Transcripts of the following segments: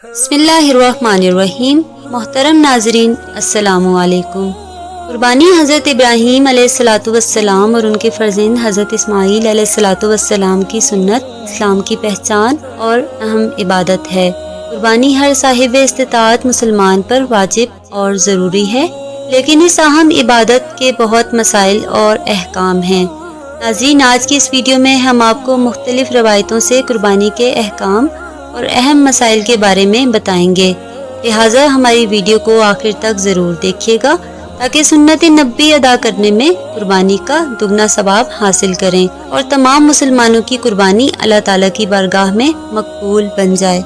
बिस्मिल्लाहिर्रहमानिर्रहीम। मोहतरम नाजरीन, अस्सलामु अलैकुम। कुर्बानी हज़रत इब्राहीम अलैहिस्सलाम और उनके फ़र्ज़ेंद हज़रत इस्माईल अलैहिस्सलाम की सुन्नत, इस्लाम की पहचान और अहम इबादत है। कुर्बानी हर साहिब इस्तिताअत मुसलमान पर वाजिब और ज़रूरी है, लेकिन इस अहम इबादत के बहुत मसाइल और अहकाम हैं। नाज़रीन, आज की इस वीडियो में हम आपको मुख्तलिफ रवायतों से कुर्बानी के अहकाम और अहम मसाइल के बारे में बताएंगे, लिहाजा हमारी वीडियो को आखिर तक ज़रूर देखिएगा ताकि सुन्नत नबी अदा करने में कुर्बानी का दुगना सवाब हासिल करें और तमाम मुसलमानों की कुर्बानी अल्लाह ताला की बारगाह में मकबूल बन जाए।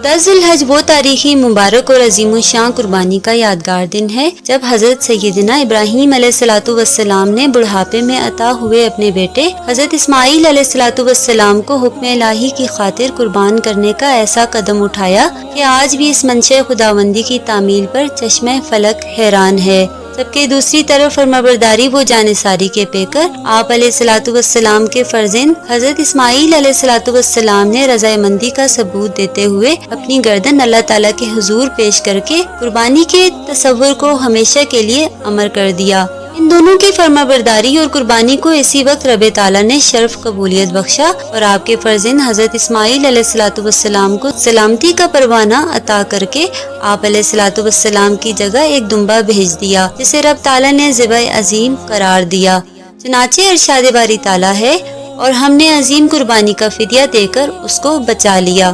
10 ज़िलहज वो तारीखी मुबारक और अजीम शान कुर्बानी का यादगार दिन है जब हज़रत सैयदना इब्राहीम अलैहिस्सलाम ने बुढ़ापे में अता हुए अपने बेटे हज़रत इस्माईल अलैहिस्सलाम को हुक्म इलाही की खातिर कुर्बान करने का ऐसा कदम उठाया कि आज भी इस मंशे खुदावंदी की तामील पर चश्मे फलक हैरान है। जबकि दूसरी तरफ फरमाबरदारी वो जानिसारी के पेकर आप अलैहिस्सलाम के फर्जेंद हज़रत इस्माईल अलैहिस्सलाम ने रज़ामंदी का सबूत देते हुए अपनी गर्दन अल्लाह ताला के हुजूर पेश करके कुर्बानी के तसव्वुर को हमेशा के लिए अमर कर दिया। इन दोनों की फरमाबरदारी और कुर्बानी को इसी वक्त रब ताला ने शर्फ कबूलियत बख्शा और आपके फर्जेंद हज़रत इस्माईल अलैहिस्सलाम को सलामती का परवाना अता करके आप अलैहिस्सलाम की जगह एक दुम्बा भेज दिया, जिसे रब ताला ने ज़िबह अजीम करार दिया। चुनाचे इरशाद बारी ताला है, और हमने अजीम कुर्बानी का फिदिया देकर उसको बचा लिया।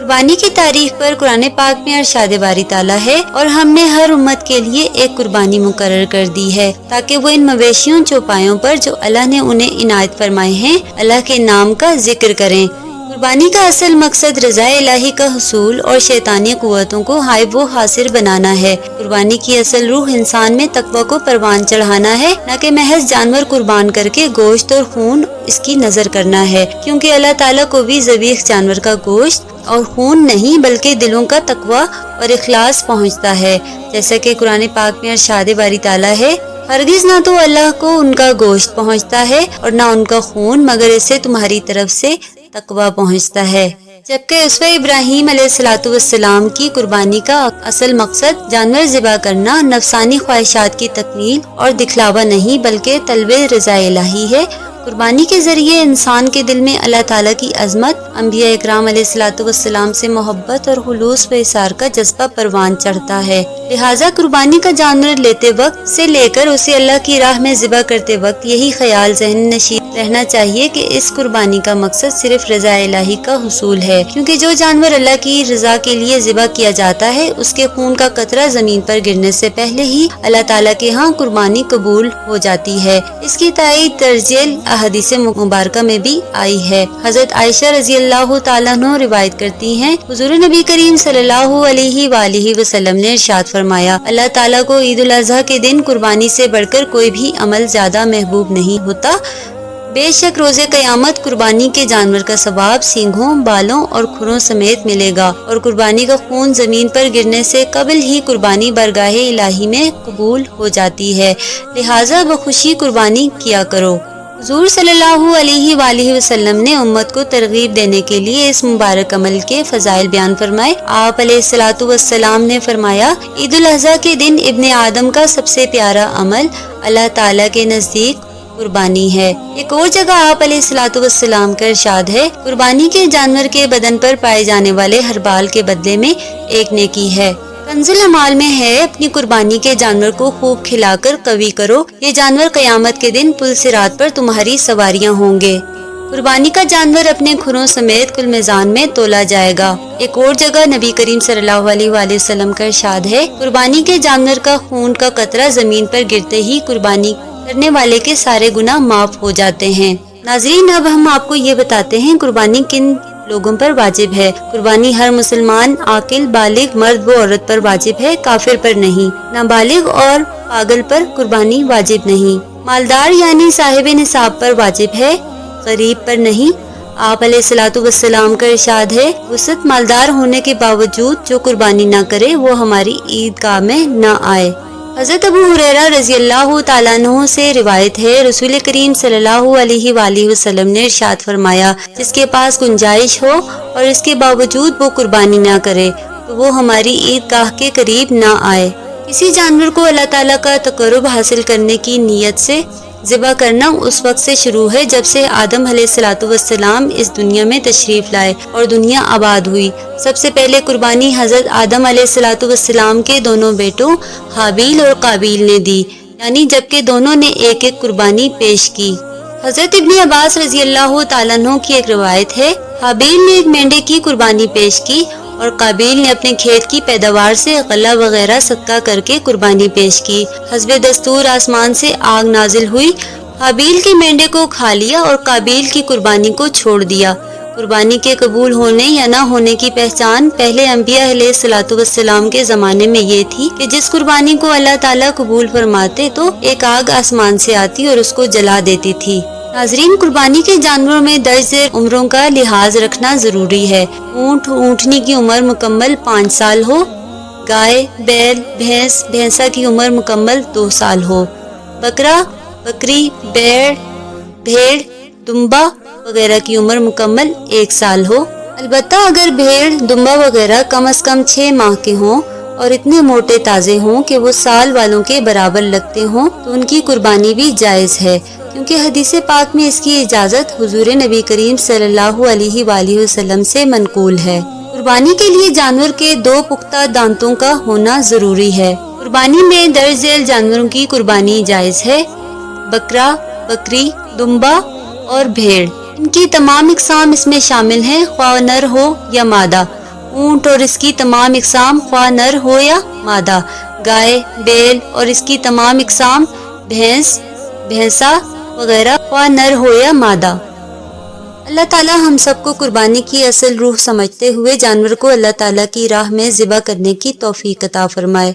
कुर्बानी की तारीख पर कुरान पाक में इरशाद बारी ताला है, और हमने हर उम्मत के लिए एक कुर्बानी मुकर्रर कर दी है ताकि वो इन मवेशियों चौपायों पर जो अल्लाह ने उन्हें इनायत फरमाए हैं अल्लाह के नाम का जिक्र करें। कुर्बानी का असल मकसद रज़ा इलाही का हुसूल और शैतानी कुव्वतों को हाइब व हासिर बनाना है। कुर्बानी की असल रूह इंसान में तकवा को परवान चढ़ाना है, न कि महज जानवर कुर्बान करके गोश्त और खून इसकी नजर करना है, क्योंकि अल्लाह ताला को भी ज़बीह जानवर का गोश्त और खून नहीं बल्कि दिलों का तकवा और इखलास पहुँचता है। जैसा कि कुरान पाक में इरशाद बारी ताला है, हरगिज ना तो अल्लाह को उनका गोश्त पहुँचता है और ना उनका खून, मगर इससे तुम्हारी तरफ से तकवा पहुँचता है। जबकि उसवे इब्राहीम अलैहिस्सलाम की कुर्बानी का असल मकसद जानवर ज़िबा करना नफसानी ख्वाहिशात की तकमील और दिखलावा नहीं बल्कि तलबे रज़ा इलाही है। कुर्बानी के जरिए इंसान के दिल में अल्लाह ताला की अजमत, अंबिया इकराम अलैहिस्सलाम से मोहब्बत और खुलूस व इसार का जज्बा परवान चढ़ता है। लिहाजा कुर्बानी का जानवर लेते वक्त से लेकर उसे अल्लाह की राह में ज़िबा करते वक्त यही ख्याल ज़हन नशीब रहना चाहिए कि इस कुर्बानी का मकसद सिर्फ रज़ा इलाही का हुसूल है, क्योंकि जो जानवर अल्लाह की रज़ा के लिए ज़िबा किया जाता है उसके खून का कतरा जमीन पर गिरने से पहले ही अल्लाह ताला के यहाँ कुर्बानी कबूल हो जाती है। इसकी तायीद दर्जेल अहदीस मुबारका में भी आई है। हज़रत आयशा रज़ियल्लाहु ताला अन्हा रिवायत करती हैं, हुज़ूर नबी करीम सल्लल्लाहु अलैहि वसल्लम ने इरशाद फरमाया, अल्लाह ताला को ईद उल अज़हा के दिन कुर्बानी से बढ़कर कोई भी अमल ज्यादा महबूब नहीं होता। बेशक रोज़े क़यामत कुर्बानी के जानवर का सवाब सींगों, बालों और खुरों समेत मिलेगा, और कुर्बानी का खून जमीन पर गिरने से कबल ही कुर्बानी बरगाहे इलाही में कबूल हो जाती है। लिहाजा बखुशी कुर्बानी किया करो। हुज़ूर सल्लल्लाहु अलैहि वसल्लम ने उम्मत को तरगीब देने के लिए इस मुबारक अमल के फजाइल बयान फरमाए। आप अलैहिस्सलाम ने फरमाया, ईद उल अज़हा के दिन इब्ने आदम का सबसे प्यारा अमल अल्लाह ताला के नजदीक कुर्बानी है। एक और जगह आप अलैहिस्सलाम का इरशाद है, कुर्बानी के जानवर के बदन पर पाए जाने वाले हर बाल के बदले में एक नेकी है। कंजुल अमाल में है, अपनी कुर्बानी के जानवर को खूब खिलाकर कवी करो, ये जानवर क़यामत के दिन पुल सिरात पर तुम्हारी सवारियां होंगे। कुर्बानी का जानवर अपने खुरों समेत कुल मीज़ान में तोला जाएगा। एक और जगह नबी करीम सल्लल्लाहु अलैहि वसल्लम का इरशाद है, कुर्बानी के जानवर का खून का कतरा जमीन पर गिरते ही कुर्बानी करने वाले के सारे गुनाह माफ हो जाते हैं। नाज़रीन, अब हम आपको ये बताते हैं कुर्बानी किन लोगों पर वाजिब है। कुर्बानी हर मुसलमान आकिल बालिग मर्द व औरत पर वाजिब है, काफिर पर नहीं। नाबालिग और पागल पर कुर्बानी वाजिब नहीं। मालदार यानी साहिब निसाब पर वाजिब है, गरीब पर नहीं। आप अलैहिस्सलाम का इरशाद है, वसत मालदार होने के बावजूद जो कुर्बानी न करे वो हमारी ईदगाह में न आए। हज़रत अबू हुरैरा रज़ियल्लाहु ताला अन्हु से रिवायत है, रसूल करीम सल्लल्लाहु अलैहि वसल्लम ने इरशाद फरमाया, जिसके पास गुंजाइश हो और इसके बावजूद वो कुर्बानी ना करे तो وہ ہماری عیدگاہ کے قریب نہ آئے۔ کسی جانور کو اللہ تعالیٰ کا تقرب حاصل کرنے کی نیت سے ذبح کرنا اس وقت سے شروع ہے جب سے آدم علیہ السلام اس دنیا میں تشریف لائے اور دنیا آباد ہوئی۔ سب سے پہلے قربانی حضرت آدم علیہ السلام کے دونوں بیٹوں حابیل اور قابیل نے دی، یعنی جبکہ دونوں نے ایک ایک قربانی پیش کی۔ حضرت ابن عباس رضی اللہ تعالیٰ عنہ کی ایک روایت ہے، حابیل نے ایک مینڈے کی قربانی پیش کی اور قابیل نے اپنے کھیت کی پیداوار سے غلہ وغیرہ صدقہ کر کے قربانی پیش کی۔ حسب دستور آسمان سے آگ نازل ہوئی، حابیل کے مینڈے کو کھا لیا اور قابیل کی قربانی کو چھوڑ دیا۔ قربانی کے قبول ہونے یا نہ ہونے کی پہچان پہلے انبیاء علیہ السلام کے زمانے میں یہ تھی کہ جس قربانی کو اللہ تعالیٰ قبول فرماتے تو ایک آگ آسمان سے آتی اور اس کو جلا دیتی تھی۔ ناظرین، قربانی کے جانوروں میں درج ذیل عمروں کا لحاظ رکھنا ضروری ہے۔ اونٹ اونٹنی کی عمر مکمل 5 سال ہو، گائے بیل بھینس بھینسا کی عمر مکمل 2 سال ہو، بکرا بکری بھیڑ دمبا وغیرہ کی عمر مکمل 1 سال ہو۔ البتہ اگر بھیڑ دمبا وغیرہ کم از کم 6 ماہ کے ہوں اور اتنے موٹے تازے ہوں کہ وہ سال والوں کے برابر لگتے ہوں تو ان کی قربانی بھی جائز ہے، کیونکہ حدیث پاک میں اس کی اجازت حضور نبی کریم صلی اللہ علیہ وآلہ وسلم سے منقول ہے۔ قربانی کے لیے جانور کے 2 پختہ دانتوں کا ہونا ضروری ہے۔ قربانی میں درج ذیل جانوروں کی قربانی جائز ہے: بکرا بکری دمبا اور بھیڑ۔ ان کی تمام اقسام اس میں شامل ہیں، خواہ نر ہو یا مادہ۔ اونٹ اور اس کی تمام اقسام خواہ نر ہو یا مادہ۔ گائے بیل اور اس کی تمام اقسام، بھینس بھینسا وغیرہ خواہ نر ہو یا مادہ۔ اللہ تعالی ہم سب کو قربانی کی اصل روح سمجھتے ہوئے جانور کو اللہ تعالی کی راہ میں ذبح کرنے کی توفیق عطا فرمائے۔